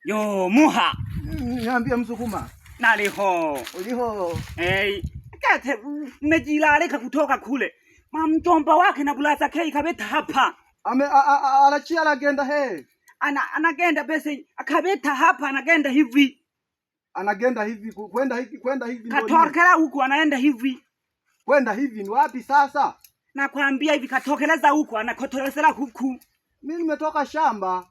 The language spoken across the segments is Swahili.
Yo muha. Niambie Msukuma. Naliho. Uliho. Kate mmejilaleka kutoka kule. Mjomba wake na bulaza kei kabeta hapa. Alachia anagenda he. Anagenda bese akabeta hapa anagenda hivi. Anagenda hivi kwenda hivi ndio. Katokela huku anaenda hivi. Kwenda hivi ni wapi sasa? Nakwambia hivi katokeleza huku anakotelezela huku. Mimi nimetoka shamba.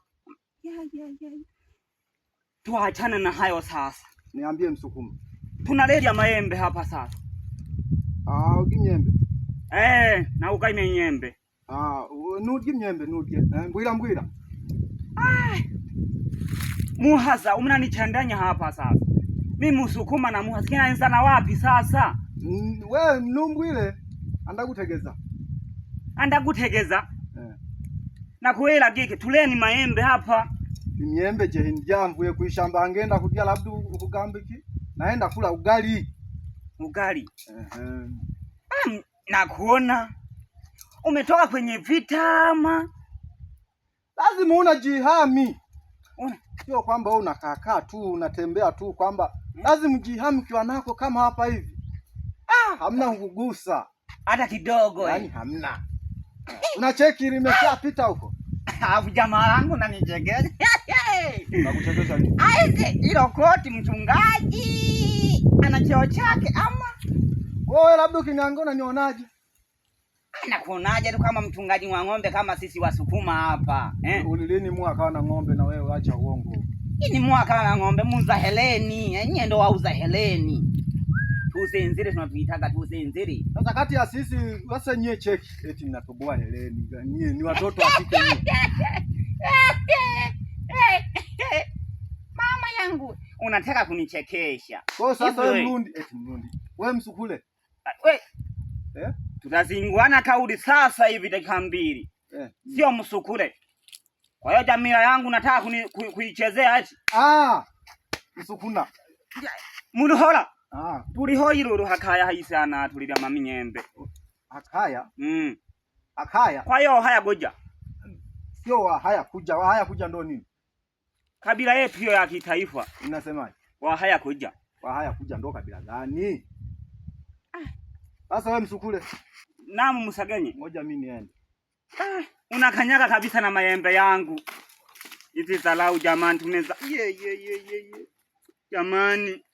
Tuachane na hayo sasa. Niambie Msukuma. Tunalelia maembe hapa sasa. Ukinyembe. Na ukaime nyembe. Nudi nyembe nudi. Mbwira. Muhaza umnanichanganya hapa sasa. Mimi Msukuma na Muhaza kinaanza wapi sasa? Wewe mnumbwile andagutegeza. Andagutegeza? Na kuela gike tuleni maembe hapa. Imyembe je njamvuye kuishamba angenda kudia labda ukugambiki. Naenda kula ugali. Ugali. Na kuona umetoka kwenye vita ama lazima unajihami. Sio kwamba wewe unakaa tu unatembea tu kwamba lazima jihami kiwa nako kama hapa hivi. Hamna kugusa hata kidogo. Yaani hamna. Unacheki limeshapita huko. Alafu jamaa langu nanichekesha. Nakuchekesha nini? Hilo koti mchungaji ana cheo chake ama wewe labda ukiniangona nionaje? Nakuonaje tu kama mchungaji wa ng'ombe kama sisi Wasukuma hapa. Ulilini mwaka na ng'ombe na wewe acha uongo. Ni mwaka na ng'ombe muza heleni. Yeye ndo wauza heleni. Tusenzire tunatuitaka tusenzire. Sasa kati ya sisi sasa nyie cheki eti ninatoboa heleni. Nyie ni watoto wa kike nyie. Mama yangu unataka kunichekesha. Kwa sasa wewe Mrundi eti Mrundi. Wewe Msukule. Tutazinguana kaudi sasa hivi dakika 2. Sio Msukule. Kwa hiyo Jamila yangu nataka kuichezea eti. Msukuna. Muluhola. Tulihoyiro hakaya haisana tulira maminyembe. Hakaya? Hakaya. Kwa hiyo haya goja. Sio haya kuja. Haya kuja ndo nini? Kabila yetu hiyo ya kitaifa. Unasemaje? Haya kuja. Haya kuja ndo kabila gani? Sasa wewe Msukule. Namu Musagenye. Ngoja mimi niende. Unakanyaga kabisa na maembe yangu. Hizi zalau jamani tumeza. Jamani.